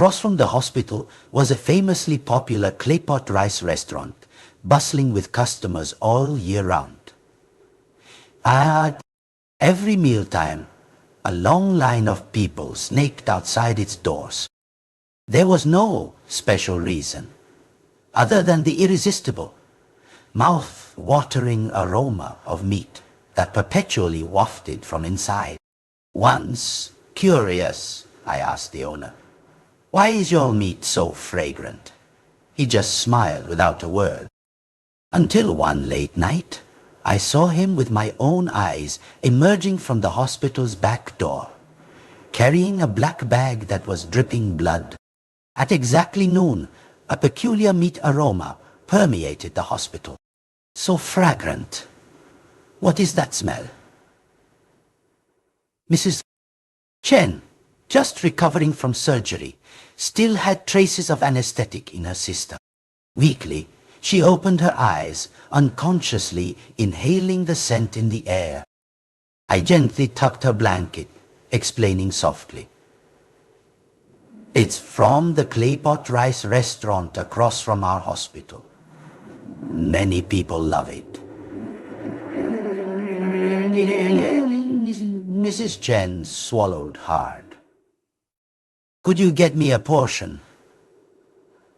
Across from the hospital was a famously popular claypot rice restaurant, bustling with customers all year round. At every mealtime, a long line of people snaked outside its doors. There was no special reason, other than the irresistible, mouth-watering aroma of meat that perpetually wafted from inside. Once, curious, I asked the owner, "Why is your meat so fragrant?" He just smiled without a word. Until one late night, I saw him with my own eyes emerging from the hospital's back door, carrying a black bag that was dripping blood. At exactly noon, a peculiar meat aroma permeated the hospital. So fragrant. What is that smell? Mrs. Chen, just recovering from surgery, still had traces of anesthetic in her system. Weakly, she opened her eyes, unconsciously inhaling the scent in the air. I gently tucked her blanket, explaining softly, "It's from the claypot rice restaurant across from our hospital. Many people love it." Mrs. Chen swallowed hard. "Could you get me a portion?"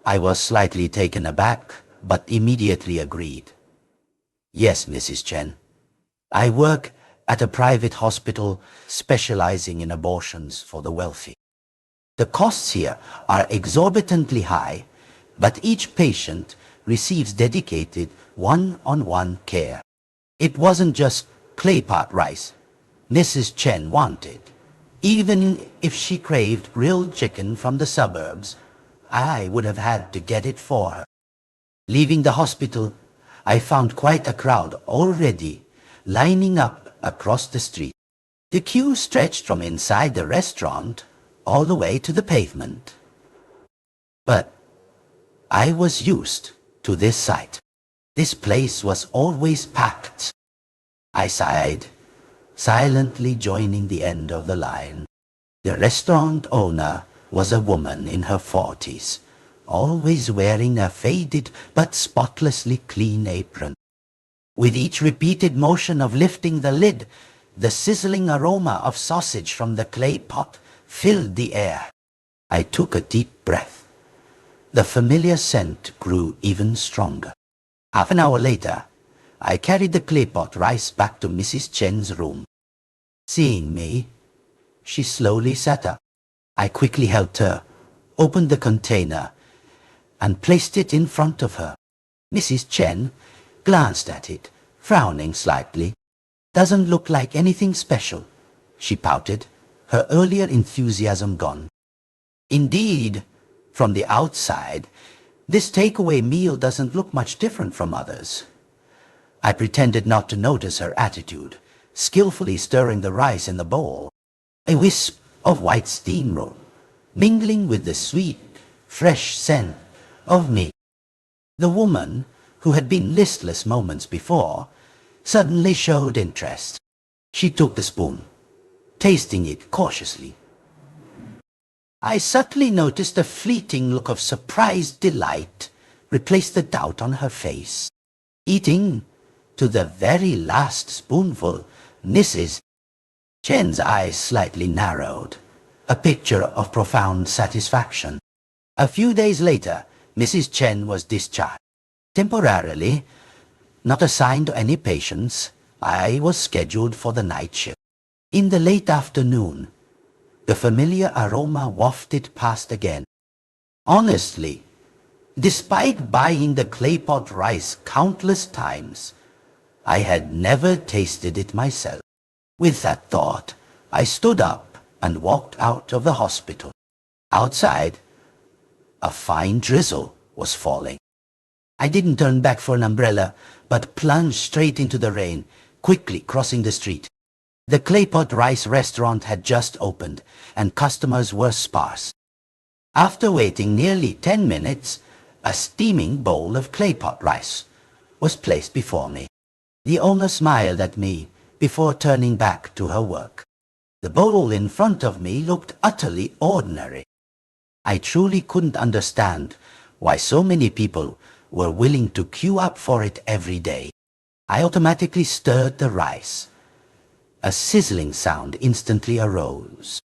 I was slightly taken aback, but immediately agreed. "Yes, Mrs. Chen. I work at a private hospital specializing in abortions for the wealthy. The costs here are exorbitantly high, but each patient receives dedicated one-on-one care. It wasn't just claypot rice Mrs. Chen wanted. Even if she craved grilled chicken from the suburbs, I would have had to get it for her." Leaving the hospital, I found quite a crowd already lining up across the street. The queue stretched from inside the restaurant all the way to the pavement. But I was used to this sight. This place was always packed. I sighed, silently joining the end of the line. The restaurant owner was a woman in her 40s, always wearing a faded but spotlessly clean apron. With each repeated motion of lifting the lid, the sizzling aroma of sausage from the clay pot filled the air. I took a deep breath. The familiar scent grew even stronger. Half an hour later, I carried the claypot rice back to Mrs. Chen's room. Seeing me, she slowly sat up. I quickly helped her, opened the container, and placed it in front of her. Mrs. Chen glanced at it, frowning slightly. "Doesn't look like anything special," she pouted, her earlier enthusiasm gone. "Indeed, from the outside, this takeaway meal doesn't look much different from others." I pretended not to notice her attitude, skillfully stirring the rice in the bowl. A wisp of white steam rose, mingling with the sweet, fresh scent of meat. The woman, who had been listless moments before, suddenly showed interest. She took the spoon, tasting it cautiously. I subtly noticed a fleeting look of surprised delight replace the doubt on her face. Eating to the very last spoonful, Mrs. Chen's eyes slightly narrowed, a picture of profound satisfaction. A few days later, Mrs. Chen was discharged. Temporarily, not assigned to any patients, I was scheduled for the night shift. In the late afternoon, the familiar aroma wafted past again. Honestly, despite buying the claypot rice countless times, I had never tasted it myself. With that thought, I stood up and walked out of the hospital. Outside, a fine drizzle was falling. I didn't turn back for an umbrella, but plunged straight into the rain, quickly crossing the street. The claypot rice restaurant had just opened, and customers were sparse. After waiting nearly 10 minutes, a steaming bowl of claypot rice was placed before me. The owner smiled at me before turning back to her work. The bowl in front of me looked utterly ordinary. I truly couldn't understand why so many people were willing to queue up for it every day. I automatically stirred the rice. A sizzling sound instantly arose.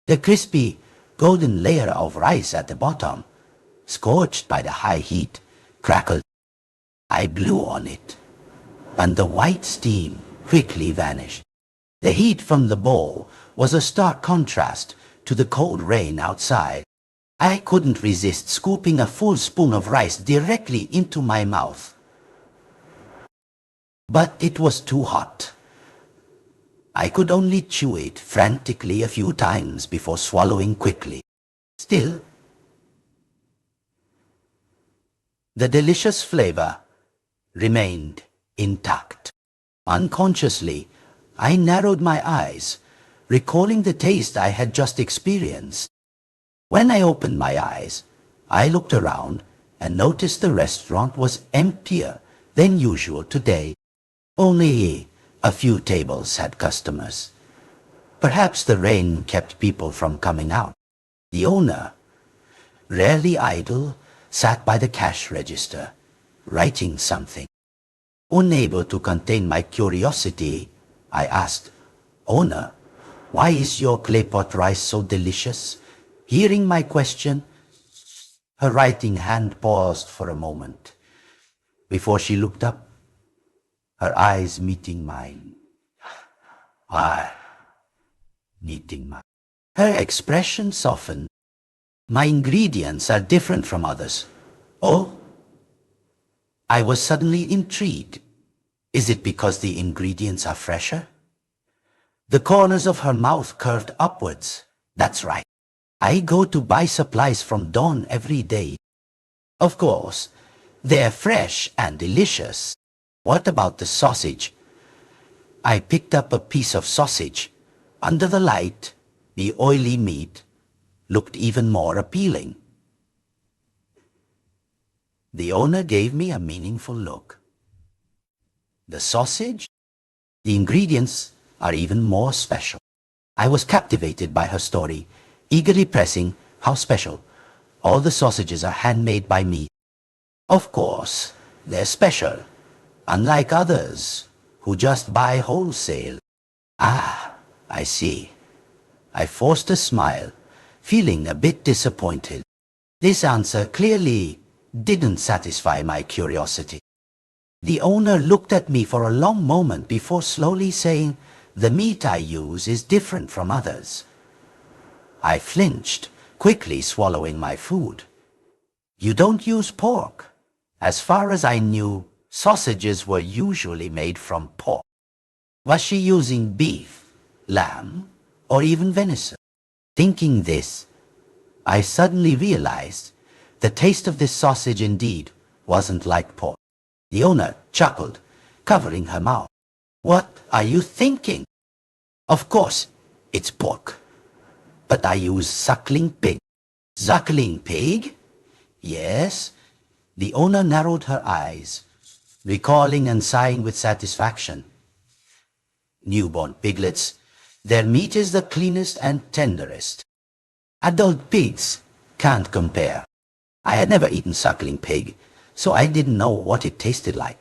The crispy, golden layer of rice at the bottom, scorched by the high heat, crackled. I blew on it, and the white steam quickly vanished. The heat from the bowl was a stark contrast to the cold rain outside. I couldn't resist scooping a full spoon of rice directly into my mouth. But it was too hot. I could only chew it frantically a few times before swallowing quickly. Still, the delicious flavor remained intact. Unconsciously, I narrowed my eyes, recalling the taste I had just experienced. When I opened my eyes, I looked around and noticed the restaurant was emptier than usual today. Only a few tables had customers. Perhaps the rain kept people from coming out. The owner, rarely idle, sat by the cash register, writing something. Unable to contain my curiosity, I asked, "Owner, why is your claypot rice so delicious?" Hearing my question, her writing hand paused for a moment before she looked up, her eyes meeting mine. Meeting mine. Her expression softened. "My ingredients are different from others." "Oh?" I was suddenly intrigued. "Is it because the ingredients are fresher?" The corners of her mouth curved upwards. "That's right. I go to buy supplies from Dawn every day. Of course, they're fresh and delicious." "What about the sausage?" I picked up a piece of sausage. Under the light, the oily meat looked even more appealing. The owner gave me a meaningful look. "The sausage? The ingredients are even more special." I was captivated by her story, eagerly pressing how special. "All the sausages are handmade by me." "Of course, they're special, unlike others who just buy wholesale." "Ah, I see." I forced a smile, feeling a bit disappointed. This answer clearly didn't satisfy my curiosity. The owner looked at me for a long moment before slowly saying, "The meat I use is different from others." I flinched, quickly swallowing my food. "You don't use pork?" As far as I knew, sausages were usually made from pork. Was she using beef, lamb, or even venison? Thinking this, I suddenly realized the taste of this sausage indeed wasn't like pork. The owner chuckled, covering her mouth. "What are you thinking? Of course, it's pork. But I use suckling pig." "Suckling pig?" "Yes." The owner narrowed her eyes, recalling and sighing with satisfaction. "Newborn piglets, their meat is the cleanest and tenderest. Adult pigs can't compare." I had never eaten suckling pig, so I didn't know what it tasted like.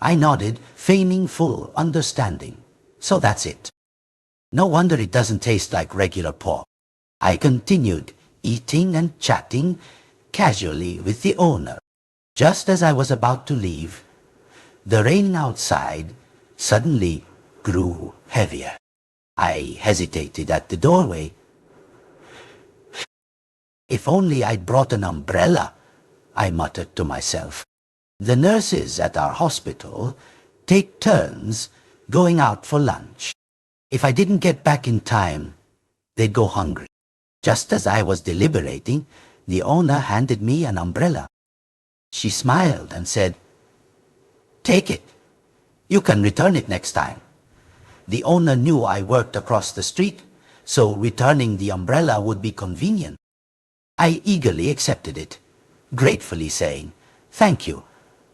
I nodded, feigning full understanding. "So that's it. No wonder it doesn't taste like regular pork." I continued eating and chatting casually with the owner. Just as I was about to leave, the rain outside suddenly grew heavier. I hesitated at the doorway. "If only I'd brought an umbrella," I muttered to myself. "The nurses at our hospital take turns going out for lunch. If I didn't get back in time, they'd go hungry." Just as I was deliberating, the owner handed me an umbrella. She smiled and said, "Take it. You can return it next time." The owner knew I worked across the street, so returning the umbrella would be convenient. I eagerly accepted it, gratefully saying, "Thank you.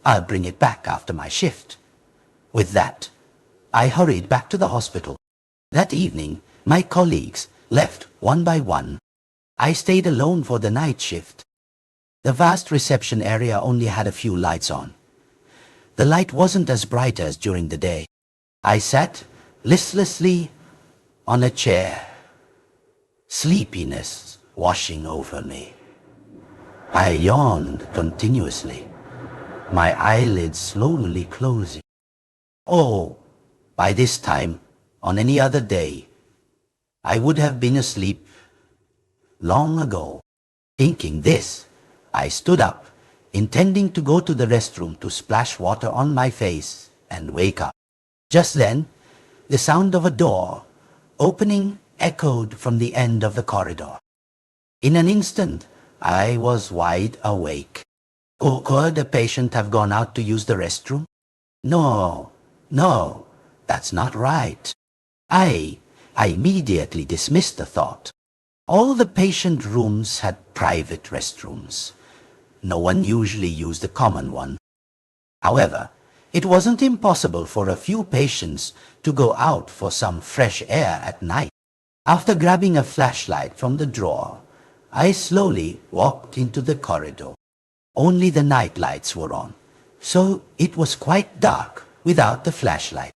I'll bring it back after my shift." With that, I hurried back to the hospital. That evening, my colleagues left one by one, I stayed alone for the night shift. The vast reception area only had a few lights on. The light wasn't as bright as during the day. I sat listlessly on a chair, sleepiness washing over me. I yawned continuously, my eyelids slowly closing. Oh, by this time, on any other day, I would have been asleep long ago. Thinking this, I stood up, intending to go to the restroom to splash water on my face and wake up. Just then, the sound of a door opening echoed from the end of the corridor. In an instant, I was wide awake. Could a patient have gone out to use the restroom? No, that's not right. I immediately dismissed the thought. All the patient rooms had private restrooms. No one usually used the common one. However, it wasn't impossible for a few patients to go out for some fresh air at night. After grabbing a flashlight from the drawer, I slowly walked into the corridor. Only the night lights were on, so it was quite dark without the flashlight.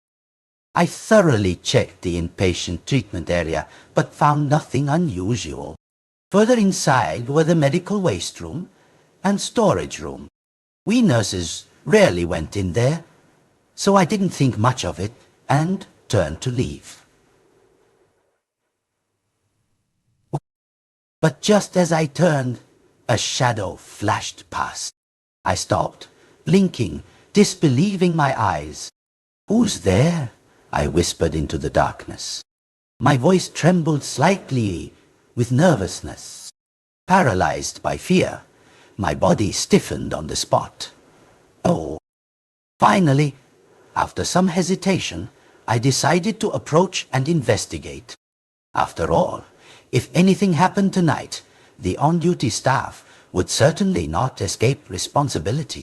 I thoroughly checked the inpatient treatment area, but found nothing unusual. Further inside were the medical waste room and storage room. We nurses rarely went in there, so I didn't think much of it and turned to leave. But just as I turned, a shadow flashed past. I stopped, blinking, disbelieving my eyes. "Who's there?" I whispered into the darkness. My voice trembled slightly with nervousness. Paralyzed by fear, my body stiffened on the spot. Oh! Finally, after some hesitation, I decided to approach and investigate. After all, if anything happened tonight, the on-duty staff would certainly not escape responsibility.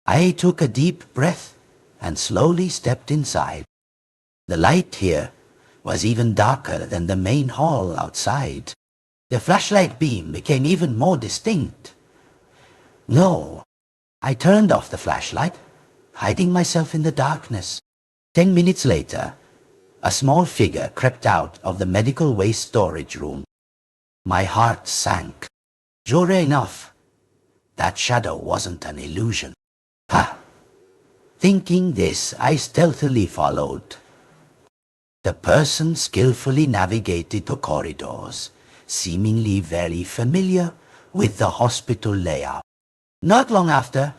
I took a deep breath and slowly stepped inside. The light here was even darker than the main hall outside. The flashlight beam became even more distinct. No, I turned off the flashlight, hiding myself in the darkness. 10 minutes later, a small figure crept out of the medical waste storage room. My heart sank. Sure enough, that shadow wasn't an illusion. Ha! Thinking this, I stealthily followed. The person skillfully navigated the corridors, seemingly very familiar with the hospital layout. Not long after,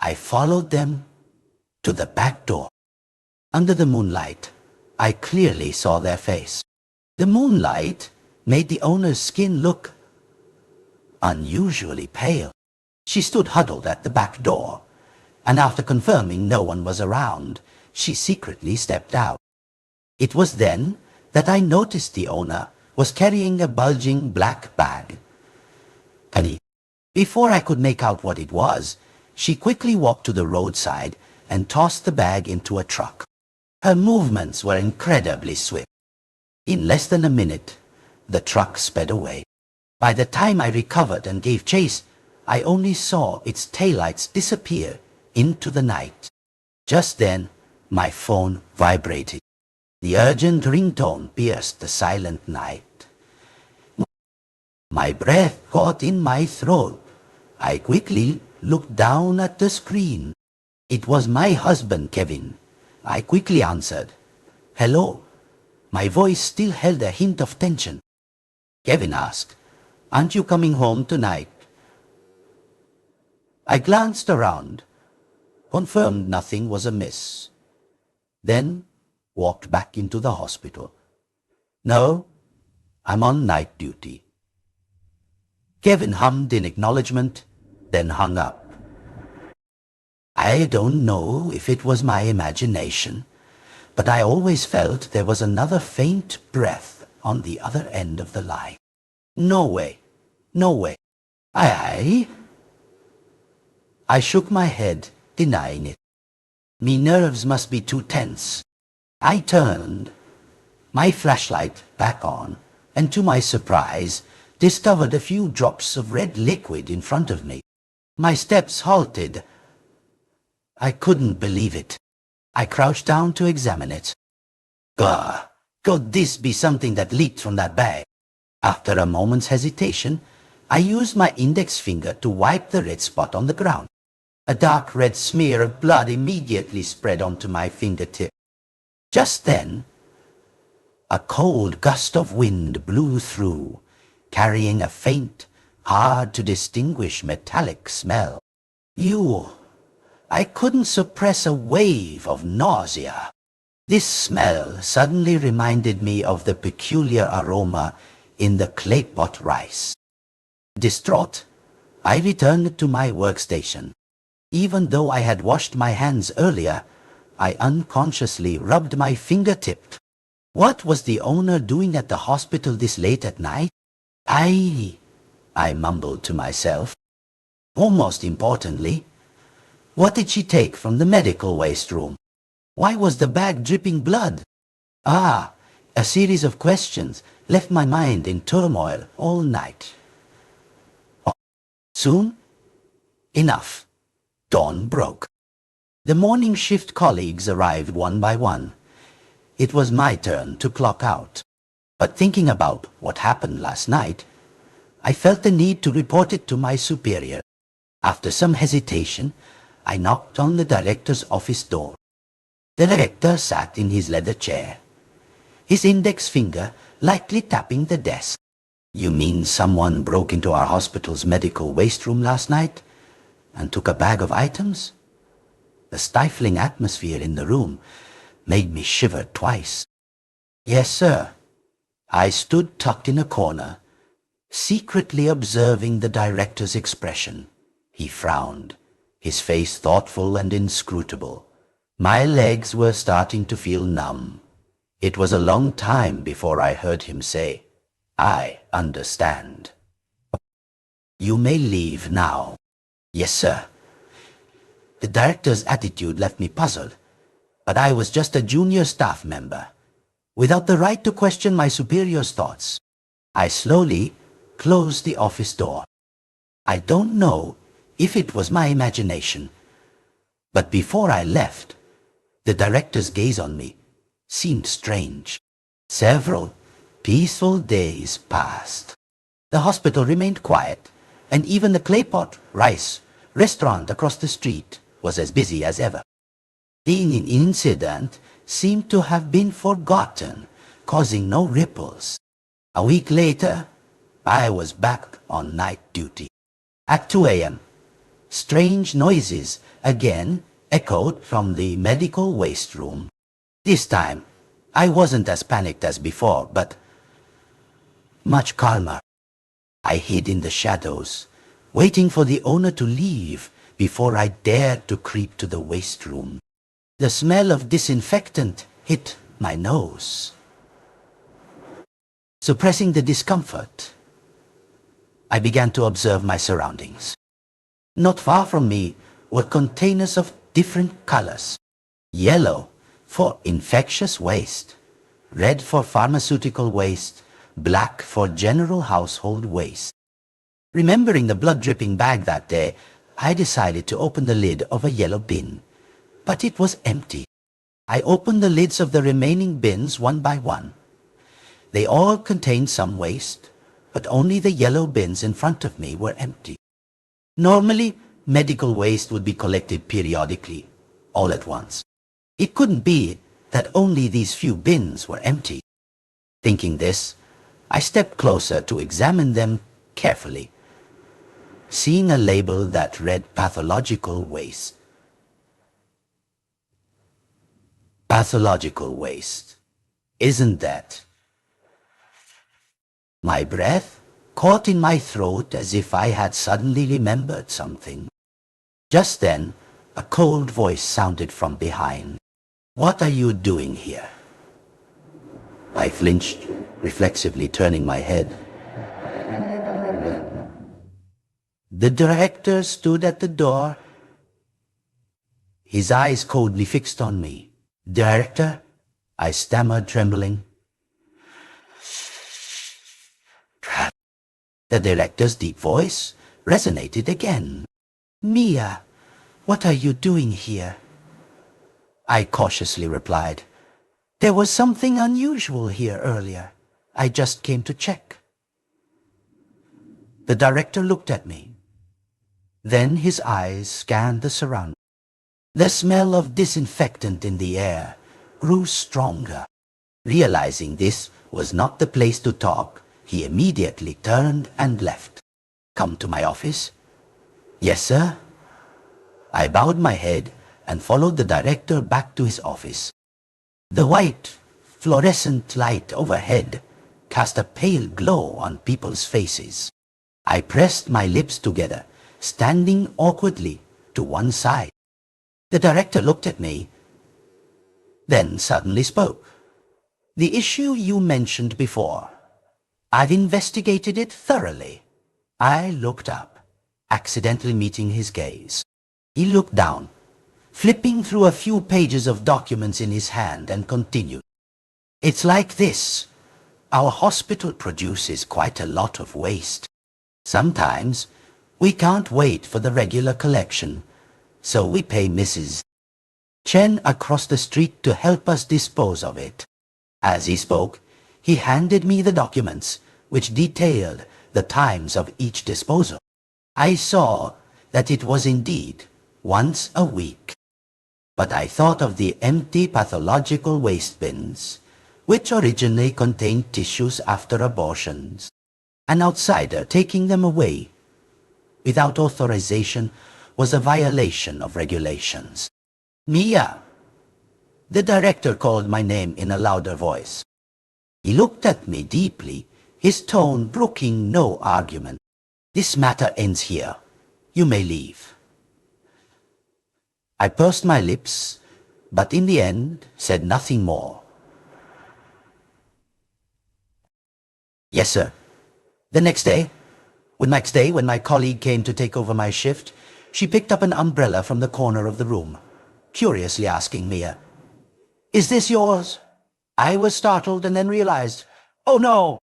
I followed them to the back door. Under the moonlight, I clearly saw their face. The moonlight made the owner's skin look unusually pale. She stood huddled at the back door, and after confirming no one was around, she secretly stepped out. It was then that I noticed the owner was carrying a bulging black bag. Before I could make out what it was, she quickly walked to the roadside and tossed the bag into a truck. Her movements were incredibly swift. In less than a minute, the truck sped away. By the time I recovered and gave chase, I only saw its taillights disappear into the night. Just then, my phone vibrated. The urgent ringtone pierced the silent night. My breath caught in my throat. I quickly looked down at the screen. It was my husband, Kevin. I quickly answered. "Hello." My voice still held a hint of tension. Kevin asked, "Aren't you coming home tonight?" I glanced around, confirmed nothing was amiss, then walked back into the hospital. "No, I'm on night duty." Kevin hummed in acknowledgement, then hung up. I don't know if it was my imagination, but I always felt there was another faint breath on the other end of the line. No way, no way. I shook my head, denying it. Me nerves must be too tense. I turned my flashlight back on and to my surprise, discovered a few drops of red liquid in front of me. My steps halted. I couldn't believe it. I crouched down to examine it. Gah! Could this be something that leaked from that bag? After a moment's hesitation, I used my index finger to wipe the red spot on the ground. A dark red smear of blood immediately spread onto my fingertip. Just then, a cold gust of wind blew through, carrying a faint, hard-to-distinguish metallic smell. I couldn't suppress a wave of nausea. This smell suddenly reminded me of the peculiar aroma in the claypot rice. Distraught, I returned to my workstation. Even though I had washed my hands earlier, I unconsciously rubbed my fingertip. What was the owner doing at the hospital this late at night? I mumbled to myself. Or most importantly, what did she take from the medical waste room? Why was the bag dripping blood? A series of questions left my mind in turmoil all night. Soon, enough. Dawn broke. The morning shift colleagues arrived one by one. It was my turn to clock out. But thinking about what happened last night, I felt the need to report it to my superior. After some hesitation, I knocked on the director's office door. The director sat in his leather chair, his index finger lightly tapping the desk. You mean someone broke into our hospital's medical waste room last night and took a bag of items? The stifling atmosphere in the room made me shiver twice. Yes, sir. I stood tucked in a corner, secretly observing the director's expression. He frowned, his face thoughtful and inscrutable. My legs were starting to feel numb. It was a long time before I heard him say, "I understand." You may leave now. Yes, sir. The director's attitude left me puzzled, but I was just a junior staff member, without the right to question my superior's thoughts. I slowly closed the office door. I don't know if it was my imagination, but before I left, the director's gaze on me seemed strange. Several peaceful days passed. The hospital remained quiet, and even the claypot rice restaurant across the street was as busy as ever. The incident seemed to have been forgotten, causing no ripples. A week later, I was back on night duty. At 2 a.m., strange noises again echoed from the medical waste room. This time, I wasn't as panicked as before, but much calmer. I hid in the shadows, waiting for the owner to leave before I dared to creep to the waste room. The smell of disinfectant hit my nose. Suppressing the discomfort, I began to observe my surroundings. Not far from me were containers of different colors. Yellow for infectious waste, red for pharmaceutical waste, black for general household waste. Remembering the blood-dripping bag that day, I decided to open the lid of a yellow bin, but it was empty. I opened the lids of the remaining bins one by one. They all contained some waste, but only the yellow bins in front of me were empty. Normally, medical waste would be collected periodically, all at once. It couldn't be that only these few bins were empty. Thinking this, I stepped closer to examine them carefully, seeing a label that read pathological waste. Pathological waste. Isn't that? My breath caught in my throat as if I had suddenly remembered something. Just then, a cold voice sounded from behind. "What are you doing here?" I flinched, reflexively turning my head. The director stood at the door, his eyes coldly fixed on me. "Director?" I stammered, trembling. The director's deep voice resonated again. "Mia, what are you doing here?" I cautiously replied, "There was something unusual here earlier. I just came to check." The director looked at me. Then his eyes scanned the surroundings. The smell of disinfectant in the air grew stronger. Realizing this was not the place to talk, he immediately turned and left. "Come to my office?" "Yes, sir." I bowed my head and followed the director back to his office. The white, fluorescent light overhead cast a pale glow on people's faces. I pressed my lips together, standing awkwardly to one side. The director looked at me, then suddenly spoke. "The issue you mentioned before, I've investigated it thoroughly." I looked up, accidentally meeting his gaze. He looked down, flipping through a few pages of documents in his hand, and continued. "It's like this. Our hospital produces quite a lot of waste. Sometimes we can't wait for the regular collection, so we pay Mrs. Chen across the street to help us dispose of it." As he spoke, he handed me the documents, which detailed the times of each disposal. I saw that it was indeed once a week. But I thought of the empty pathological waste bins, which originally contained tissues after abortions. An outsider taking them away without authorization was a violation of regulations. "Mia!" The director called my name in a louder voice. He looked at me deeply, his tone brooking no argument. "This matter ends here. You may leave." I pursed my lips, but in the end said nothing more. "Yes, sir." The next day, when my colleague came to take over my shift, she picked up an umbrella from the corner of the room, curiously asking Mia, "Is this yours?" I was startled and then realized, "Oh no!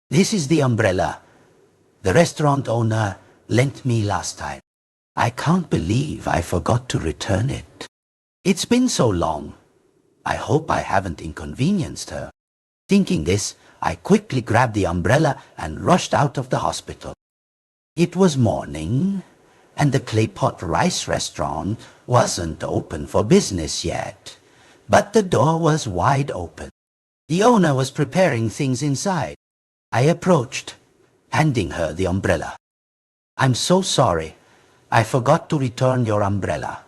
This is the umbrella the restaurant owner lent me last time. I can't believe I forgot to return it. It's been so long. I hope I haven't inconvenienced her." Thinking this, I quickly grabbed the umbrella and rushed out of the hospital. It was morning, and the Claypot rice restaurant wasn't open for business yet, but the door was wide open. The owner was preparing things inside. I approached, handing her the umbrella. "I'm so sorry. I forgot to return your umbrella."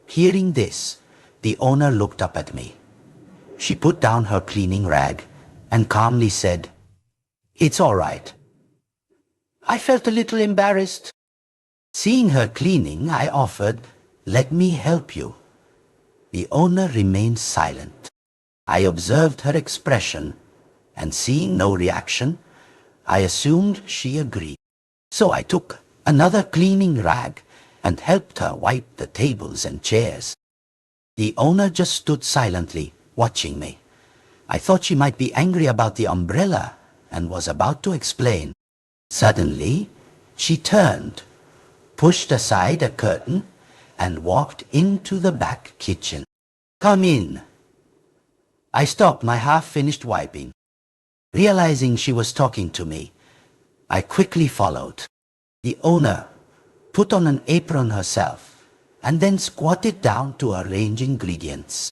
Hearing this, the owner looked up at me. She put down her cleaning rag and calmly said, "It's all right." I felt a little embarrassed. Seeing her cleaning, I offered, "Let me help you." The owner remained silent. I observed her expression, and seeing no reaction, I assumed she agreed. So I took another cleaning rag and helped her wipe the tables and chairs. The owner just stood silently, watching me. I thought she might be angry about the umbrella and was about to explain. Suddenly, she turned, pushed aside a curtain, and walked into the back kitchen. "Come in." I stopped my half-finished wiping. Realizing she was talking to me, I quickly followed. The owner put on an apron herself and then squatted down to arrange ingredients.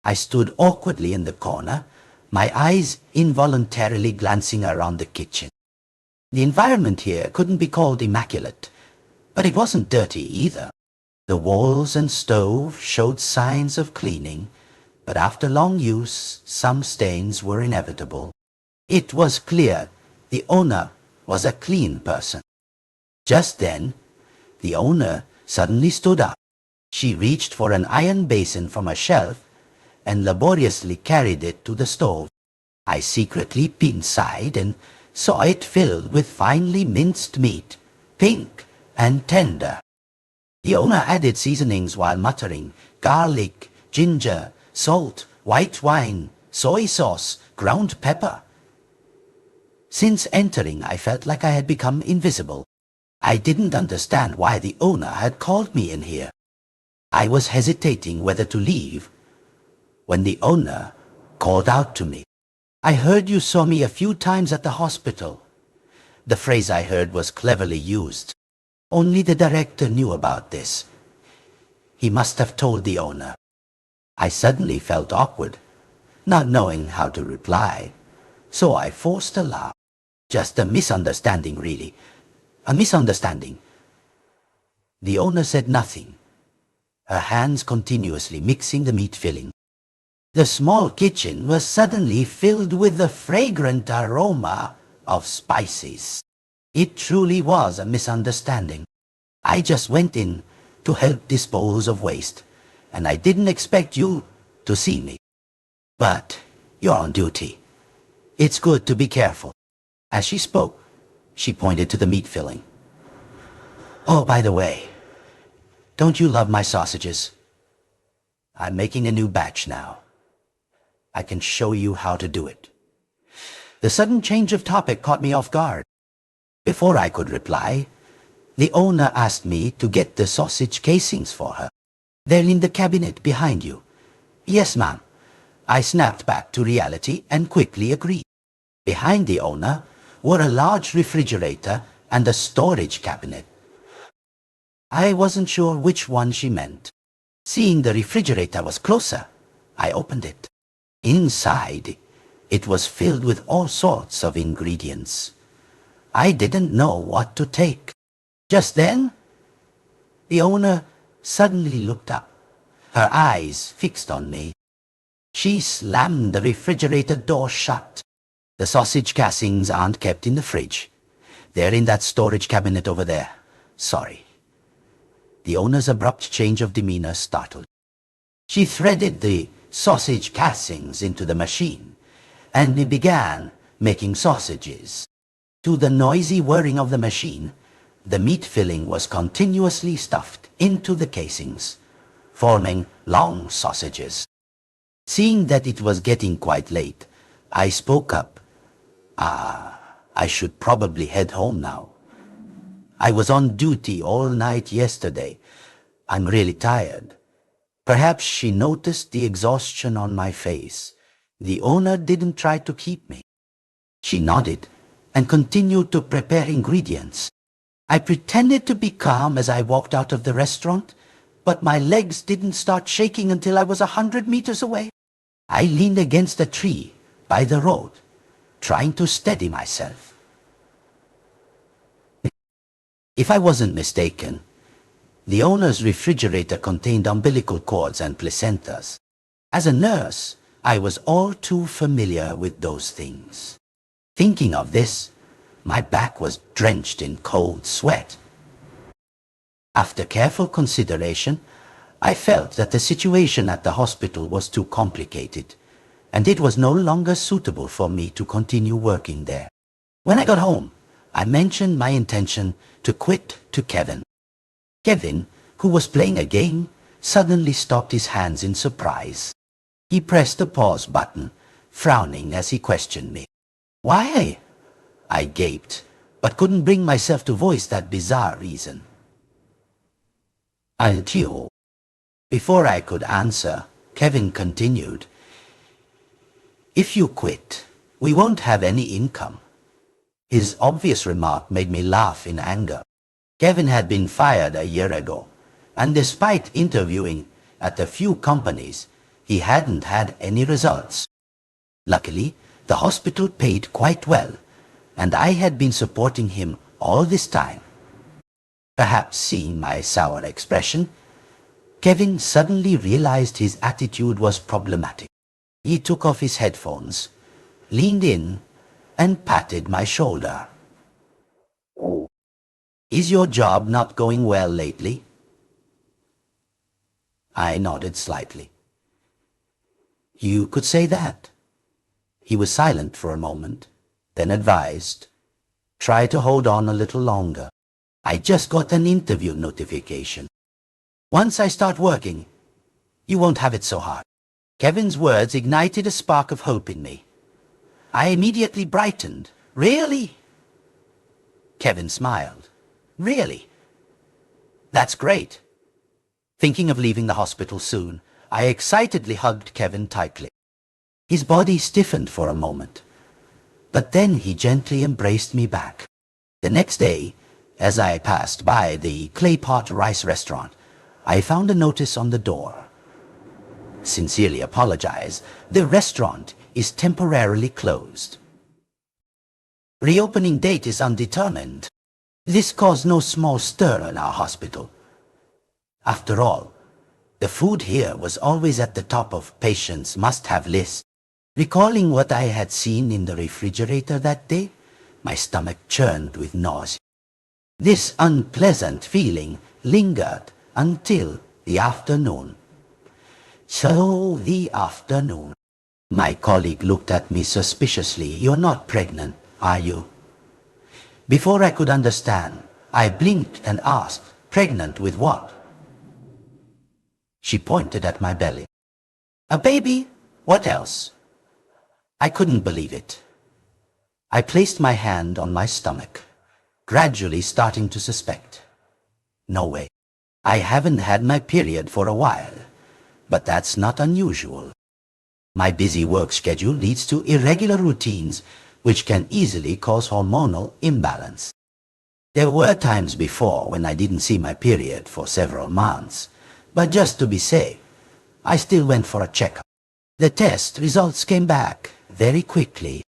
I stood awkwardly in the corner, my eyes involuntarily glancing around the kitchen. The environment here couldn't be called immaculate, but it wasn't dirty either. The walls and stove showed signs of cleaning, but after long use, some stains were inevitable. It was clear the owner was a clean person. Just then, the owner suddenly stood up. She reached for an iron basin from a shelf and laboriously carried it to the stove. I secretly peeked inside and saw it filled with finely minced meat, pink and tender. The owner added seasonings while muttering, "Garlic, ginger, salt, white wine, soy sauce, ground pepper." Since entering, I felt like I had become invisible. I didn't understand why the owner had called me in here. I was hesitating whether to leave when the owner called out to me. "I heard you saw me a few times at the hospital." The phrase I heard was cleverly used. Only the director knew about this. He must have told the owner. I suddenly felt awkward, not knowing how to reply. So I forced a laugh. "Just a misunderstanding, really. A misunderstanding." The owner said nothing, her hands continuously mixing the meat filling. The small kitchen was suddenly filled with the fragrant aroma of spices. It truly was a misunderstanding. I just went in to help dispose of waste, and I didn't expect you to see me. But you're on duty. It's good to be careful." As she spoke, she pointed to the meat filling. "Oh, by the way, don't you love my sausages? I'm making a new batch now. I can show you how to do it." The sudden change of topic caught me off guard. Before I could reply, the owner asked me to get the sausage casings for her. "They're in the cabinet behind you." "Yes, ma'am." I snapped back to reality and quickly agreed. Behind the owner were a large refrigerator and a storage cabinet. I wasn't sure which one she meant. Seeing the refrigerator was closer, I opened it. Inside, it was filled with all sorts of ingredients. I didn't know what to take. Just then, the owner suddenly looked up, her eyes fixed on me. She slammed the refrigerator door shut. "The sausage casings aren't kept in the fridge. They're in that storage cabinet over there. Sorry." The owner's abrupt change of demeanor startled. She threaded the sausage casings into the machine, and it began making sausages. To the noisy whirring of the machine, the meat filling was continuously stuffed into the casings, forming long sausages. Seeing that it was getting quite late, I spoke up. I should probably head home now. I was on duty all night yesterday. I'm really tired." Perhaps she noticed the exhaustion on my face. The owner didn't try to keep me. She nodded and continued to prepare ingredients. I pretended to be calm as I walked out of the restaurant, but my legs didn't start shaking until I was 100 meters away. I leaned against a tree by the road, trying to steady myself. If I wasn't mistaken, the owner's refrigerator contained umbilical cords and placentas. As a nurse, I was all too familiar with those things. Thinking of this, my back was drenched in cold sweat. After careful consideration, I felt that the situation at the hospital was too complicated, and it was no longer suitable for me to continue working there. When I got home, I mentioned my intention to quit to Kevin. Kevin, who was playing a game, suddenly stopped his hands in surprise. He pressed the pause button, frowning as he questioned me. "Why?" I gaped, but couldn't bring myself to voice that bizarre reason. "Until..." Before I could answer, Kevin continued, "If you quit, we won't have any income." His obvious remark made me laugh in anger. Kevin had been fired a year ago, and despite interviewing at a few companies, he hadn't had any results. Luckily, the hospital paid quite well, and I had been supporting him all this time. Perhaps seeing my sour expression, Kevin suddenly realized his attitude was problematic. He took off his headphones, leaned in, and patted my shoulder. "Oh, is your job not going well lately?" I nodded slightly. "You could say that." He was silent for a moment, then advised, "Try to hold on a little longer. I just got an interview notification. Once I start working, you won't have it so hard." Kevin's words ignited a spark of hope in me. I immediately brightened, Really? Kevin smiled. Really? That's great. Thinking of leaving the hospital soon, I excitedly hugged Kevin tightly. His body stiffened for a moment, but then he gently embraced me back. The next day, as I passed by the Claypot rice restaurant, I found a notice on the door. Sincerely apologize, the restaurant is temporarily closed. Reopening date is undetermined. This caused no small stir in our hospital. After all, the food here was always at the top of patients' must-have list. Recalling what I had seen in the refrigerator that day, my stomach churned with nausea. This unpleasant feeling lingered until the afternoon. So the afternoon. My colleague looked at me suspiciously. You're not pregnant, are you? Before I could understand, I blinked and asked, pregnant with what? She pointed at my belly. A baby? What else? I couldn't believe it. I placed my hand on my stomach, gradually starting to suspect. No way. I haven't had my period for a while, but that's not unusual. My busy work schedule leads to irregular routines, which can easily cause hormonal imbalance. There were times before when I didn't see my period for several months, but just to be safe, I still went for a checkup. The test results came back very quickly.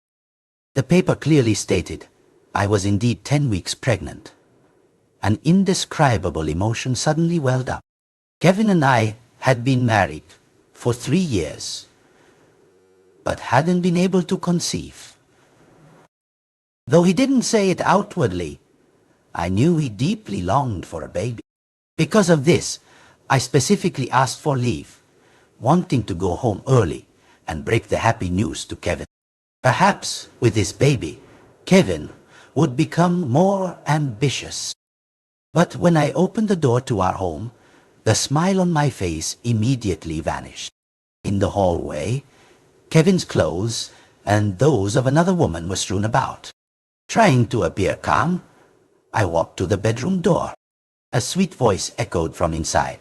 The paper clearly stated I was indeed 10 weeks pregnant. An indescribable emotion suddenly welled up. Kevin and I had been married for 3 years, but hadn't been able to conceive. Though he didn't say it outwardly, I knew he deeply longed for a baby. Because of this, I specifically asked for leave, wanting to go home early and break the happy news to Kevin. Perhaps with this baby, Kevin would become more ambitious. But when I opened the door to our home, the smile on my face immediately vanished. In the hallway, Kevin's clothes and those of another woman were strewn about. Trying to appear calm, I walked to the bedroom door. A sweet voice echoed from inside.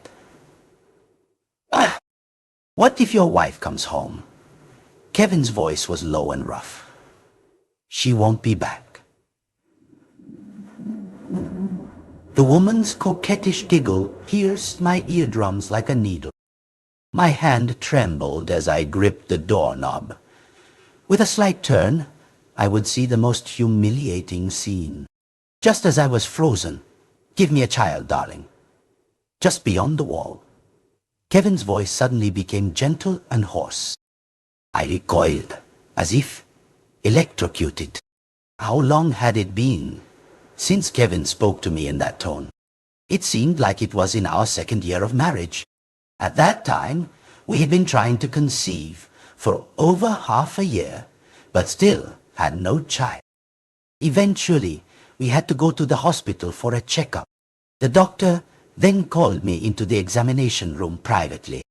What if your wife comes home? Kevin's voice was low and rough. She won't be back. The woman's coquettish giggle pierced my eardrums like a needle. My hand trembled as I gripped the doorknob. With a slight turn, I would see the most humiliating scene. Just as I was frozen, "Give me a child, darling." Just beyond the wall, Kevin's voice suddenly became gentle and hoarse. I recoiled, as if electrocuted. How long had it been since Kevin spoke to me in that tone? It seemed like it was in our second year of marriage. At that time, we had been trying to conceive for over half a year, but still had no child. Eventually, we had to go to the hospital for a checkup. The doctor then called me into the examination room privately.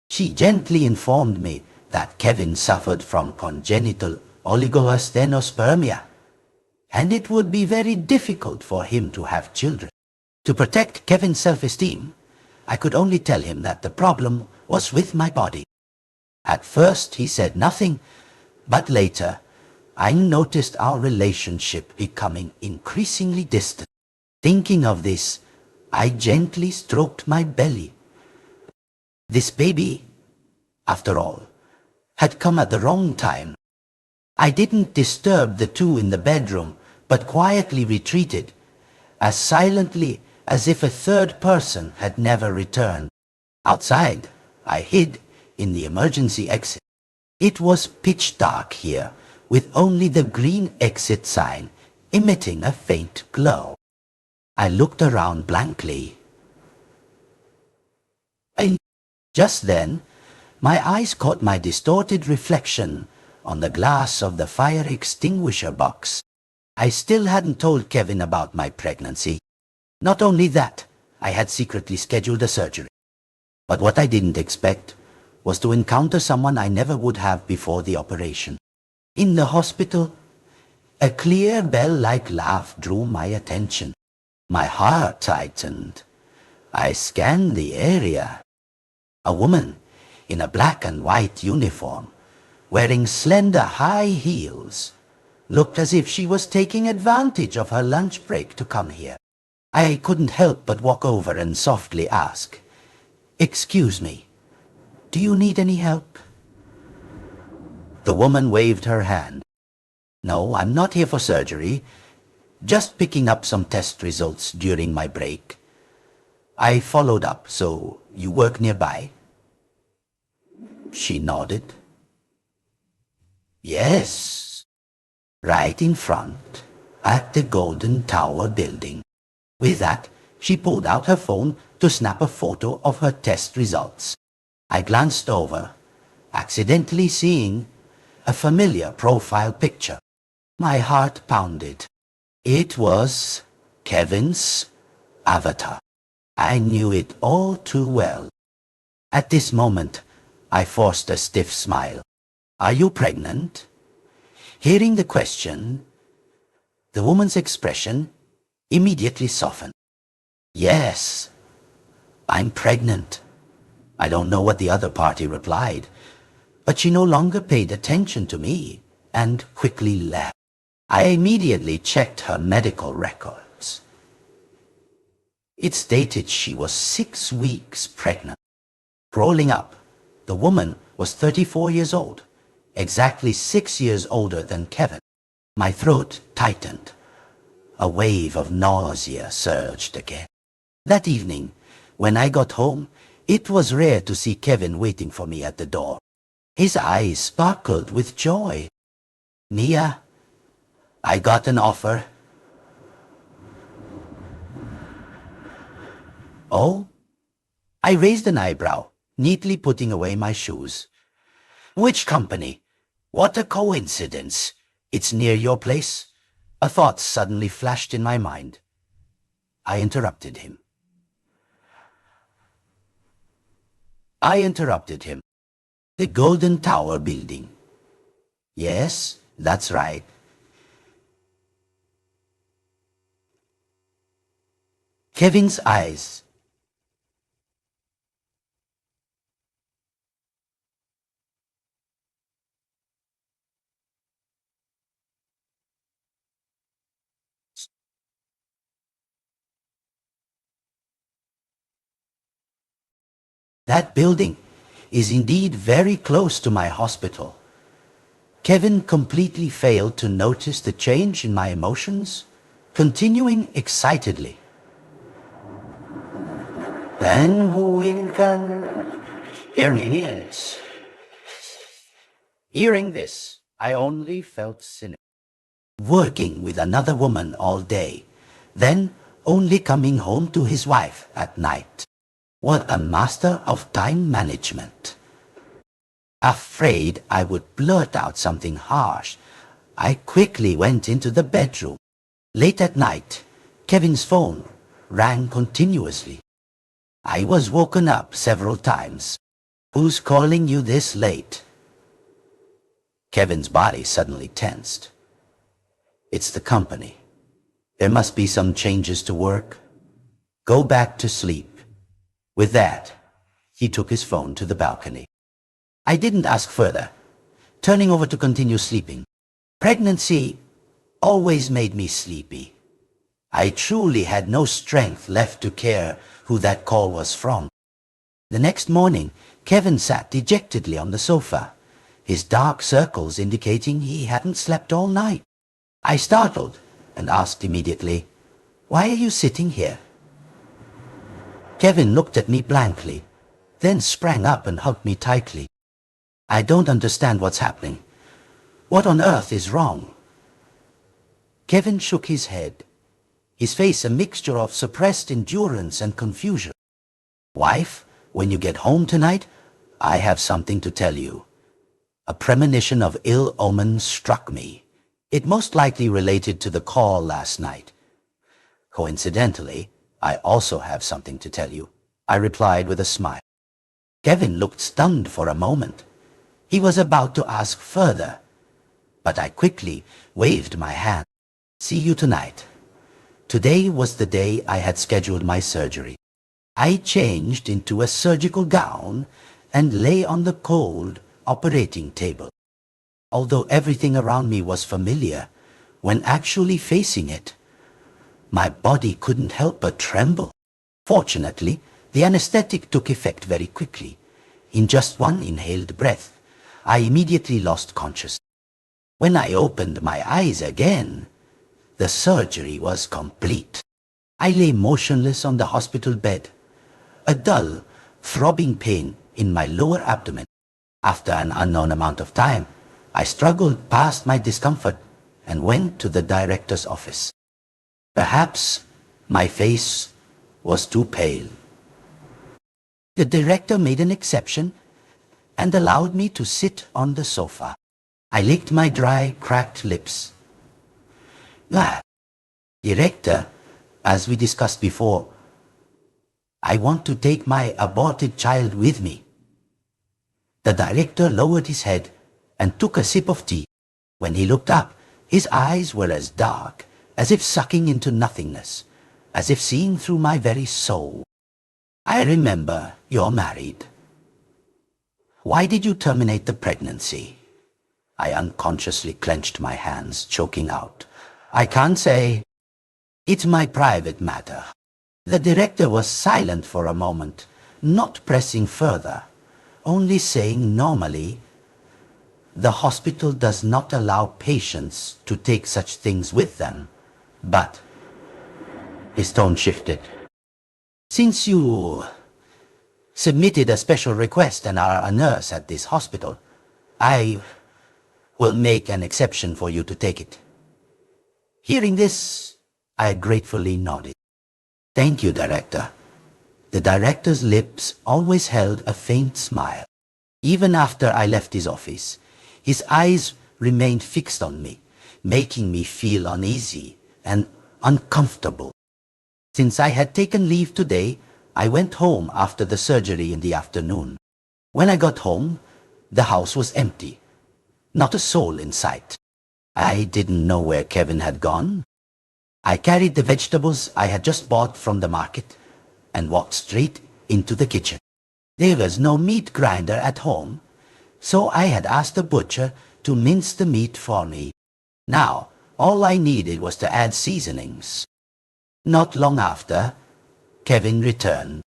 She gently informed me that Kevin suffered from congenital oligoasthenospermia, and it would be very difficult for him to have children. To protect Kevin's self-esteem, I could only tell him that the problem was with my body. At first he said nothing, but later I noticed our relationship becoming increasingly distant. Thinking of this, I gently stroked my belly. This baby, after all, had come at the wrong time. I didn't disturb the two in the bedroom, but quietly retreated, as silently as if a third person had never returned. Outside, I hid in the emergency exit. It was pitch dark here, with only the green exit sign emitting a faint glow. I looked around blankly. Just then, my eyes caught my distorted reflection on the glass of the fire extinguisher box. I still hadn't told Kevin about my pregnancy. Not only that, I had secretly scheduled a surgery. But what I didn't expect was to encounter someone I never would have before the operation. In the hospital, A clear bell-like laugh drew my attention. My heart tightened. I scanned the area. A woman in a black and white uniform, wearing slender high heels, looked as if she was taking advantage of her lunch break to come here. I couldn't help but walk over and softly ask, "Excuse me, do you need any help?" The woman waved her hand. "No, I'm not here for surgery. Just picking up some test results during my break." I followed up. "So you work nearby?" She nodded. "Yes, right in front, at the Golden Tower building." With that, she pulled out her phone to snap a photo of her test results. I glanced over, accidentally seeing a familiar profile picture. My heart pounded. It was Kevin's avatar. I knew it all too well. At this moment, I forced a stiff smile. "Are you pregnant?" Hearing the question, the woman's expression immediately softened. "Yes, I'm pregnant." I don't know what the other party replied, but she no longer paid attention to me and quickly left. I immediately checked her medical records. It stated she was 6 weeks pregnant. Scrolling up, the woman was 34 years old, exactly 6 years older than Kevin. My throat tightened. A wave of nausea surged again. That evening, when I got home, it was rare to see Kevin waiting for me at the door. His eyes sparkled with joy. "Mia, I got an offer." "Oh?" I raised an eyebrow, neatly putting away my shoes. "Which company? What a coincidence. It's near your place." A thought suddenly flashed in my mind. I interrupted him. "The Golden Tower building." "Yes, that's right." Kevin's eyes. That building is indeed very close to my hospital. Kevin completely failed to notice the change in my emotions, continuing excitedly. "Then who can hear me is?" Hearing this, I only felt cynical. Working with another woman all day, then only coming home to his wife at night. What a master of time management. Afraid I would blurt out something harsh, I quickly went into the bedroom. Late at night, Kevin's phone rang continuously. I was woken up several times. "Who's calling you this late?" Kevin's body suddenly tensed. "It's the company. There must be some changes to work. Go back to sleep." With that, he took his phone to the balcony. I didn't ask further, turning over to continue sleeping. Pregnancy always made me sleepy. I truly had no strength left to care who that call was from. The next morning, Kevin sat dejectedly on the sofa, his dark circles indicating he hadn't slept all night. I startled and asked immediately, "Why are you sitting here?" Kevin looked at me blankly, then sprang up and hugged me tightly. "I don't understand what's happening. What on earth is wrong?" Kevin shook his head, his face a mixture of suppressed endurance and confusion. "Wife, when you get home tonight, I have something to tell you." A premonition of ill omen struck me. It most likely related to the call last night. "Coincidentally, I also have something to tell you," I replied with a smile. Kevin looked stunned for a moment. He was about to ask further, but I quickly waved my hand. See you tonight. Today was the day I had scheduled my surgery. I changed into a surgical gown and lay on the cold operating table. Although everything around me was familiar, when actually facing it, my body couldn't help but tremble. Fortunately, the anesthetic took effect very quickly. In just one inhaled breath, I immediately lost consciousness. When I opened my eyes again, the surgery was complete. I lay motionless on the hospital bed, a dull, throbbing pain in my lower abdomen. After an unknown amount of time, I struggled past my discomfort and went to the director's office. Perhaps my face was too pale. The director made an exception and allowed me to sit on the sofa. I licked my dry, cracked lips. Director, as we discussed before, I want to take my aborted child with me. The director lowered his head and took a sip of tea. When he looked up, his eyes were as dark, as if sucking into nothingness, as if seeing through my very soul. I remember you're married. Why did you terminate the pregnancy? I unconsciously clenched my hands, choking out. I can't say. It's my private matter. The director was silent for a moment, not pressing further, only saying normally, the hospital does not allow patients to take such things with them. But his tone shifted. Since you submitted a special request and are a nurse at this hospital, I will make an exception for you to take it. Hearing this, I gratefully nodded. Thank you, Director. The director's lips always held a faint smile. Even after I left his office, his eyes remained fixed on me, making me feel uneasy and uncomfortable. Since I had taken leave today, I went home after the surgery in the afternoon. When I got home, the house was empty. Not a soul in sight. I didn't know where Kevin had gone. I carried the vegetables I had just bought from the market and walked straight into the kitchen. There was no meat grinder at home, so I had asked the butcher to mince the meat for me. Now, all I needed was to add seasonings. Not long after, Kevin returned.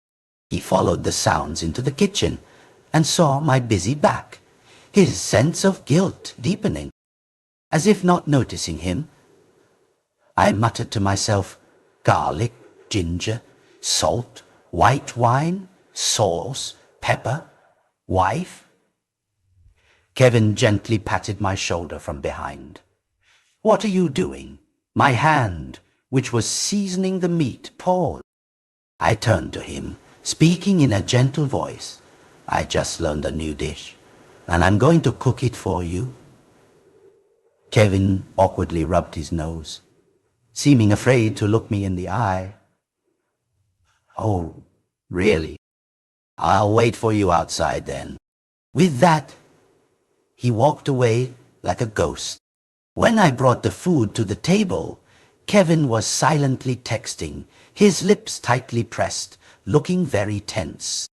He followed the sounds into the kitchen and saw my busy back, his sense of guilt deepening. As if not noticing him, I muttered to myself, garlic, ginger, salt, white wine, sauce, pepper, wife. Kevin gently patted my shoulder from behind. What are you doing? My hand, which was seasoning the meat, paused. I turned to him, speaking in a gentle voice. I just learned a new dish, and I'm going to cook it for you. Kevin awkwardly rubbed his nose, seeming afraid to look me in the eye. Oh, really? I'll wait for you outside then. With that, he walked away like a ghost. When I brought the food to the table, Kevin was silently texting, his lips tightly pressed, looking very tense.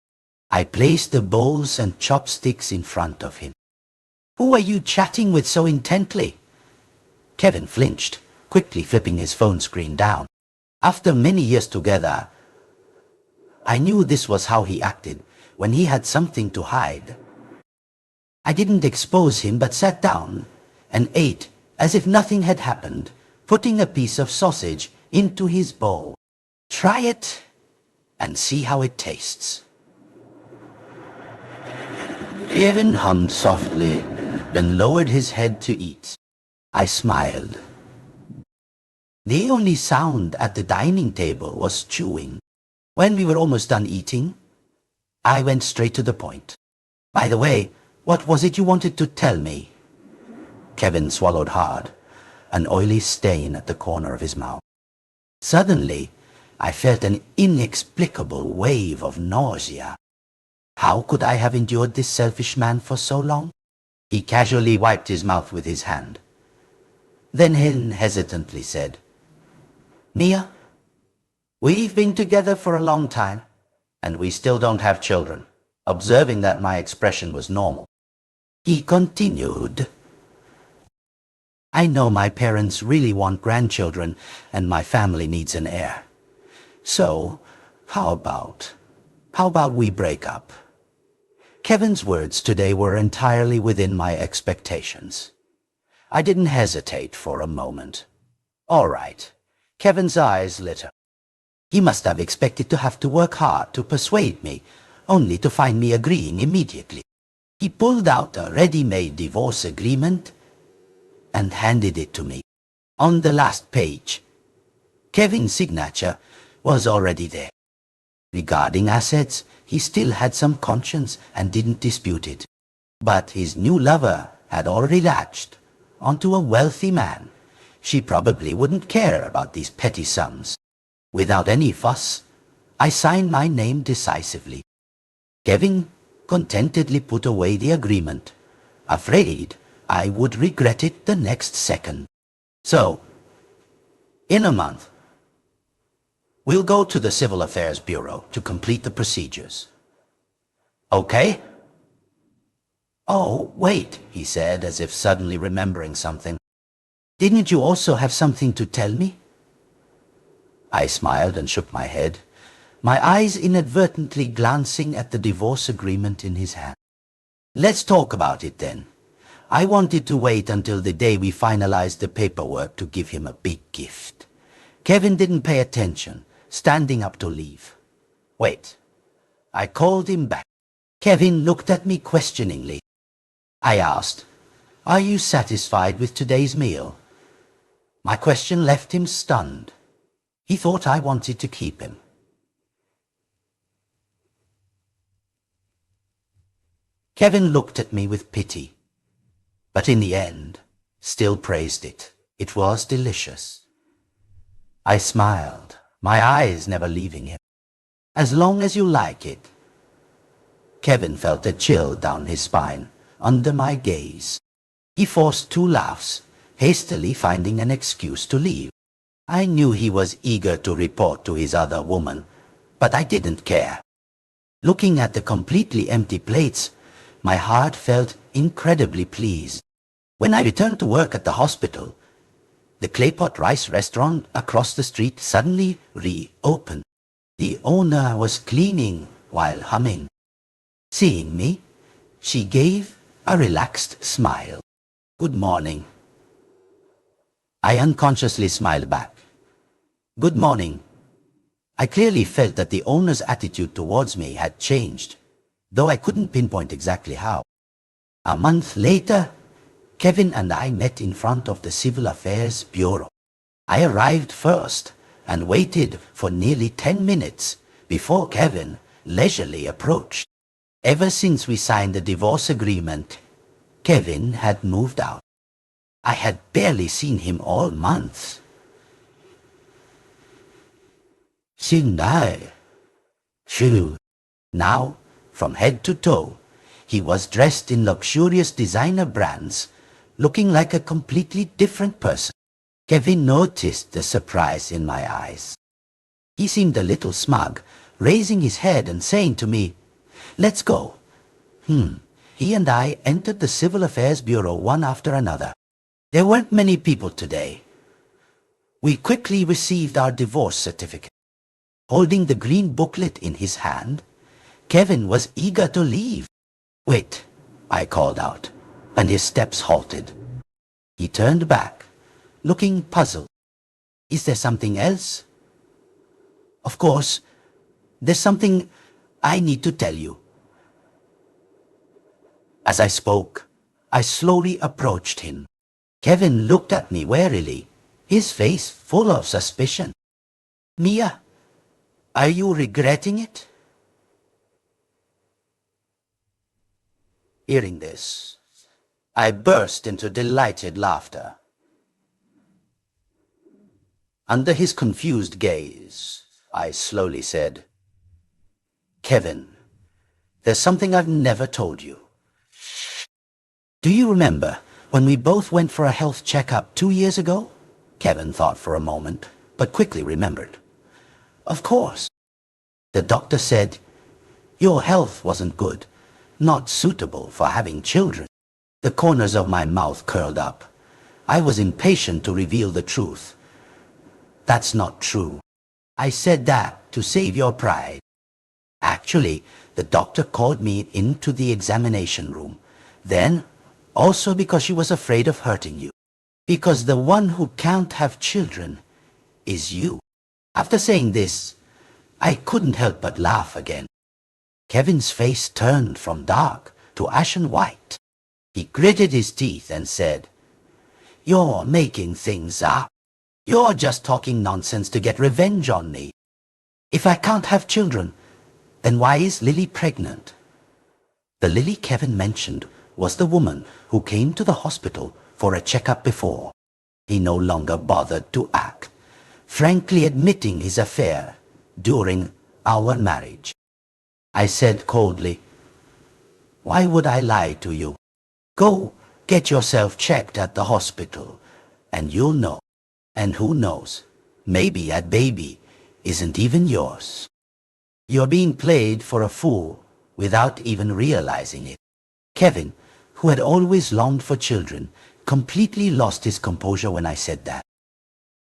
I placed the bowls and chopsticks in front of him. Who are you chatting with so intently? Kevin flinched, quickly flipping his phone screen down. After many years together, I knew this was how he acted when he had something to hide. I didn't expose him but sat down and ate as if nothing had happened, putting a piece of sausage into his bowl. Try it and see how it tastes. Kevin hummed softly, then lowered his head to eat. I smiled. The only sound at the dining table was chewing. When we were almost done eating, I went straight to the point. By the way, what was it you wanted to tell me? Kevin swallowed hard, an oily stain at the corner of his mouth. Suddenly, I felt an inexplicable wave of nausea. How could I have endured this selfish man for so long? He casually wiped his mouth with his hand. Then Hen hesitantly said, Mia, we've been together for a long time, and we still don't have children. Observing that my expression was normal, he continued, I know my parents really want grandchildren, and my family needs an heir. So, how about we break up? Kevin's words today were entirely within my expectations. I didn't hesitate for a moment. All right. Kevin's eyes lit up. He must have expected to have to work hard to persuade me, only to find me agreeing immediately. He pulled out a ready-made divorce agreement and handed it to me. On the last page, Kevin's signature was already there. Regarding assets, he still had some conscience and didn't dispute it. But his new lover had already latched onto a wealthy man. She probably wouldn't care about these petty sums. Without any fuss, I signed my name decisively. Kevin contentedly put away the agreement, afraid I would regret it the next second. So, in a month, we'll go to the Civil Affairs Bureau to complete the procedures. Okay? Oh, wait, he said, as if suddenly remembering something. Didn't you also have something to tell me? I smiled and shook my head, my eyes inadvertently glancing at the divorce agreement in his hand. Let's talk about it then. I wanted to wait until the day we finalized the paperwork to give him a big gift. Kevin didn't pay attention, standing up to leave. Wait. I called him back. Kevin looked at me questioningly. I asked, Are you satisfied with today's meal? My question left him stunned. He thought I wanted to keep him. Kevin looked at me with pity, but in the end, still praised it. It was delicious. I smiled, my eyes never leaving him. As long as you like it. Kevin felt a chill down his spine under my gaze. He forced two laughs, hastily finding an excuse to leave. I knew he was eager to report to his other woman, but I didn't care. Looking at the completely empty plates, my heart felt incredibly pleased. When I returned to work at the hospital, the Claypot rice restaurant across the street suddenly reopened. The owner was cleaning while humming. Seeing me, she gave a relaxed smile. Good morning. I unconsciously smiled back. Good morning. I clearly felt that the owner's attitude towards me had changed, though I couldn't pinpoint exactly how. A month later, Kevin and I met in front of the Civil Affairs Bureau. I arrived first and waited for nearly 10 minutes before Kevin leisurely approached. Ever since we signed the divorce agreement, Kevin had moved out. I had barely seen him all month. Sindai. Shoo. Now, from head to toe, he was dressed in luxurious designer brands, looking like a completely different person. Kevin noticed the surprise in my eyes. He seemed a little smug, raising his head and saying to me, Let's go. He and I entered the Civil Affairs Bureau one after another. There weren't many people today. We quickly received our divorce certificate. Holding the green booklet in his hand, Kevin was eager to leave. Wait, I called out, and his steps halted. He turned back, looking puzzled. Is there something else? Of course, there's something I need to tell you. As I spoke, I slowly approached him. Kevin looked at me warily, his face full of suspicion. Mia, are you regretting it? Hearing this, I burst into delighted laughter. Under his confused gaze, I slowly said, Kevin, there's something I've never told you. Do you remember When we both went for a health checkup 2 years ago? Kevin thought for a moment, but quickly remembered. Of course. The doctor said, your health wasn't good, not suitable for having children. The corners of my mouth curled up. I was impatient to reveal the truth. That's not true. I said that to save your pride. Actually, the doctor called me into the examination room. Then, also because she was afraid of hurting you. Because the one who can't have children is you. After saying this, I couldn't help but laugh again. Kevin's face turned from dark to ashen white. He gritted his teeth and said, you're making things up. You're just talking nonsense to get revenge on me. If I can't have children, then why is Lily pregnant? The Lily Kevin mentioned was the woman who came to the hospital for a checkup before. He no longer bothered to act, frankly admitting his affair during our marriage. I said coldly, why would I lie to you? Go get yourself checked at the hospital, and you'll know. And who knows, maybe that baby isn't even yours. You're being played for a fool without even realizing it. Kevin, who had always longed for children, completely lost his composure when I said that.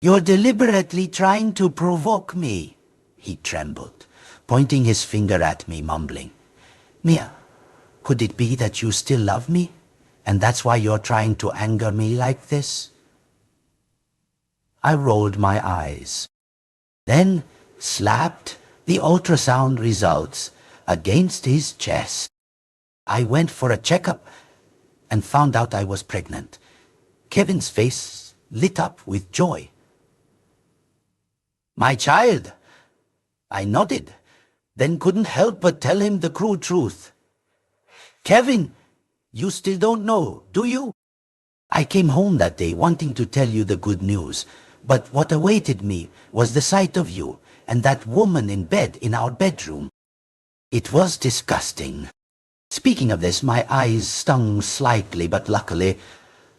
You're deliberately trying to provoke me, he trembled, pointing his finger at me, mumbling. Mia, could it be that you still love me, and that's why you're trying to anger me like this? I rolled my eyes, then slapped the ultrasound results against his chest. I went for a checkup and found out I was pregnant. Kevin's face lit up with joy. My child! I nodded, then couldn't help but tell him the cruel truth. Kevin, you still don't know, do you? I came home that day wanting to tell you the good news, but what awaited me was the sight of you and that woman in bed in our bedroom. It was disgusting. Speaking of this, my eyes stung slightly, but luckily,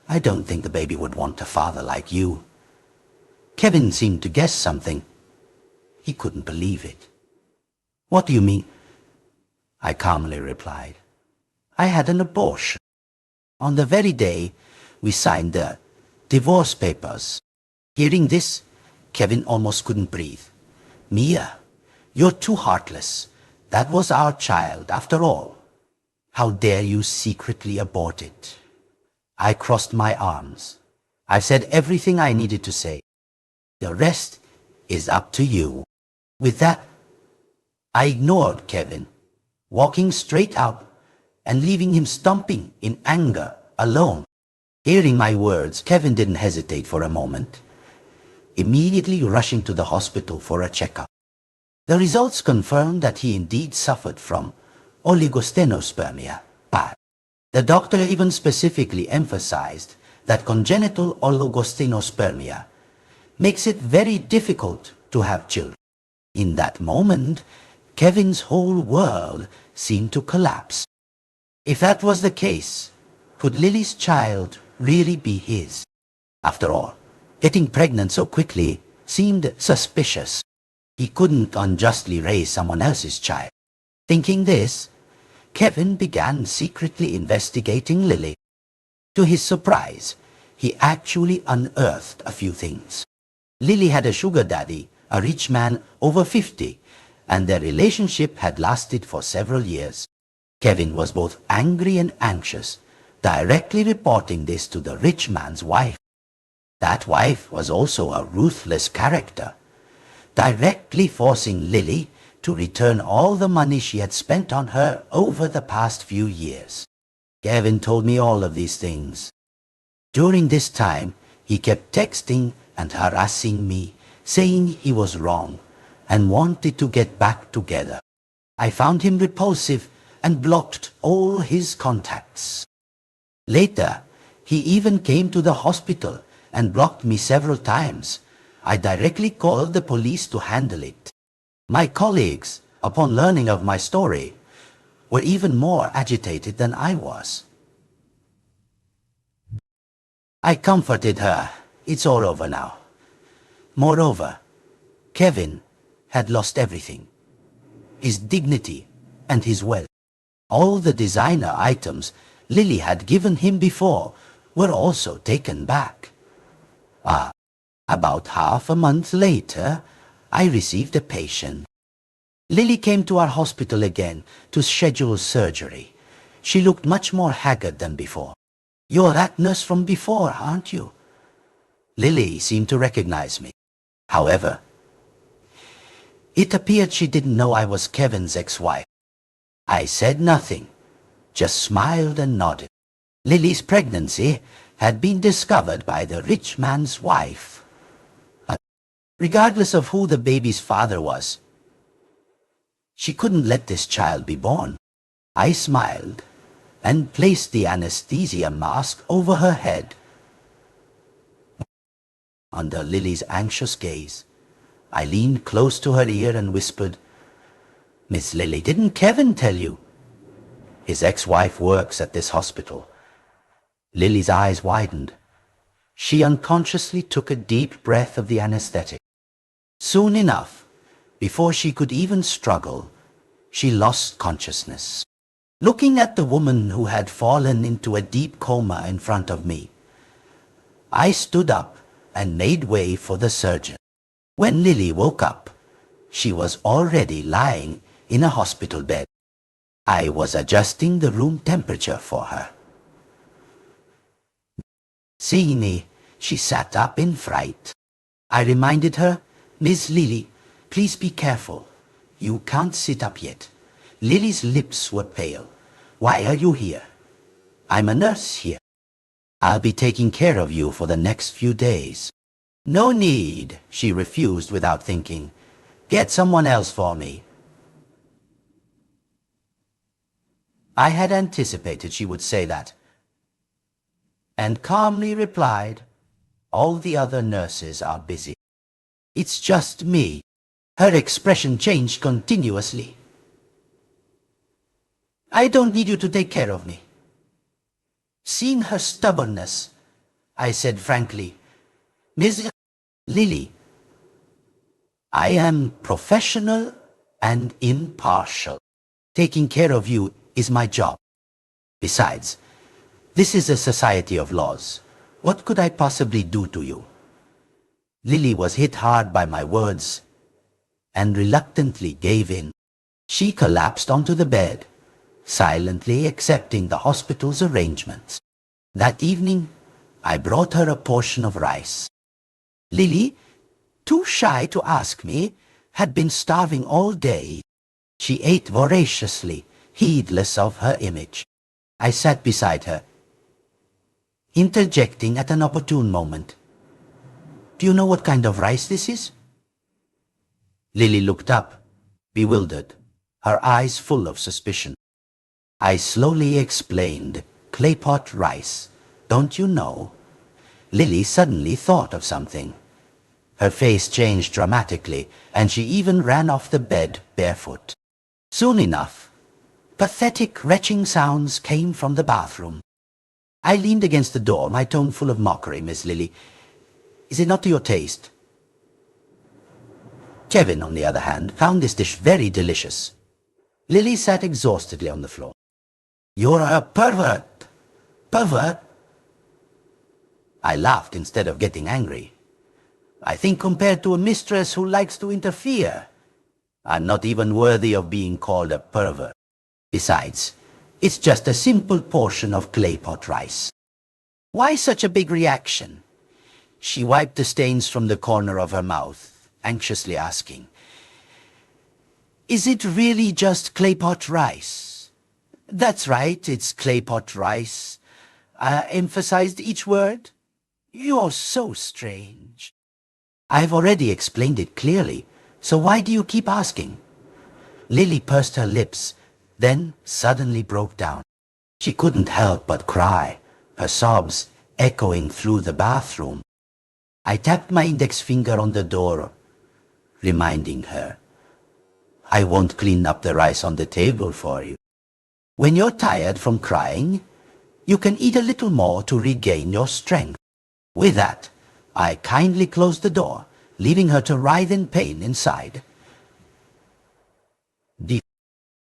I don't think the baby would want a father like you. Kevin seemed to guess something. He couldn't believe it. What do you mean? I calmly replied. I had an abortion. On the very day we signed the divorce papers. Hearing this, Kevin almost couldn't breathe. Mia, you're too heartless. That was our child, after all. How dare you secretly abort it? I crossed my arms. I said everything I needed to say. The rest is up to you. With that, I ignored Kevin, walking straight out and leaving him stomping in anger, alone. Hearing my words, Kevin didn't hesitate for a moment, immediately rushing to the hospital for a checkup. The results confirmed that he indeed suffered from oligostenospermia, but the doctor even specifically emphasized that congenital oligostenospermia makes it very difficult to have children. In that moment, Kevin's whole world seemed to collapse. If that was the case, could Lily's child really be his? After all, getting pregnant so quickly seemed suspicious. He couldn't unjustly raise someone else's child. Thinking this, Kevin began secretly investigating Lily. To his surprise, he actually unearthed a few things. Lily had a sugar daddy, a rich man over 50, and their relationship had lasted for several years. Kevin was both angry and anxious, directly reporting this to the rich man's wife. That wife was also a ruthless character, directly forcing Lily to return all the money she had spent on her over the past few years. Kevin told me all of these things. During this time, he kept texting and harassing me, saying he was wrong and wanted to get back together. I found him repulsive and blocked all his contacts. Later, he even came to the hospital and blocked me several times. I directly called the police to handle it. My colleagues, upon learning of my story, were even more agitated than I was. I comforted her. It's all over now. Moreover, Kevin had lost everything. His dignity and his wealth. All the designer items Lily had given him before were also taken back. About half a month later, I received a patient. Lily came to our hospital again to schedule surgery. She looked much more haggard than before. You're that nurse from before, aren't you? Lily seemed to recognize me. However, it appeared she didn't know I was Kevin's ex-wife. I said nothing, just smiled and nodded. Lily's pregnancy had been discovered by the rich man's wife. Regardless of who the baby's father was, she couldn't let this child be born. I smiled and placed the anesthesia mask over her head. Under Lily's anxious gaze, I leaned close to her ear and whispered, "Miss Lily, didn't Kevin tell you? His ex-wife works at this hospital." Lily's eyes widened. She unconsciously took a deep breath of the anesthetic. Soon enough, before she could even struggle, she lost consciousness. Looking at the woman who had fallen into a deep coma in front of me, I stood up and made way for the surgeon. When Lily woke up, she was already lying in a hospital bed. I was adjusting the room temperature for her. Seeing me, she sat up in fright. I reminded her, "Miss Lily, please be careful. You can't sit up yet." Lily's lips were pale. "Why are you here?" "I'm a nurse here. I'll be taking care of you for the next few days." "No need," she refused without thinking. "Get someone else for me." I had anticipated she would say that, and calmly replied, "All the other nurses are busy. It's just me." Her expression changed continuously. "I don't need you to take care of me." Seeing her stubbornness, I said frankly, "Miss Lily, I am professional and impartial. Taking care of you is my job. Besides, this is a society of laws. What could I possibly do to you?" Lily was hit hard by my words and reluctantly gave in. She collapsed onto the bed, silently accepting the hospital's arrangements. That evening, I brought her a portion of rice. Lily, too shy to ask me, had been starving all day. She ate voraciously, heedless of her image. I sat beside her, interjecting at an opportune moment. "Do you know what kind of rice this is?" Lily looked up, bewildered, her eyes full of suspicion. I slowly explained, "Claypot rice. Don't you know?" Lily suddenly thought of something. Her face changed dramatically, and she even ran off the bed barefoot. Soon enough, pathetic retching sounds came from the bathroom. I leaned against the door, my tone full of mockery. "Miss Lily, is it not to your taste?" Kevin, on the other hand, found this dish very delicious. Lily sat exhaustedly on the floor. "You're a pervert! Pervert?" I laughed instead of getting angry. "I think compared to a mistress who likes to interfere, I'm not even worthy of being called a pervert. Besides, it's just a simple portion of claypot rice." "Why such a big reaction?" She wiped the stains from the corner of her mouth, anxiously asking, "Is it really just claypot rice?" "That's right, it's claypot rice." I emphasized each word. "You're so strange." "I've already explained it clearly, so why do you keep asking?" Lily pursed her lips, then suddenly broke down. She couldn't help but cry, her sobs echoing through the bathroom. I tapped my index finger on the door, reminding her, "I won't clean up the rice on the table for you. When you're tired from crying, you can eat a little more to regain your strength." With that, I kindly closed the door, leaving her to writhe in pain inside,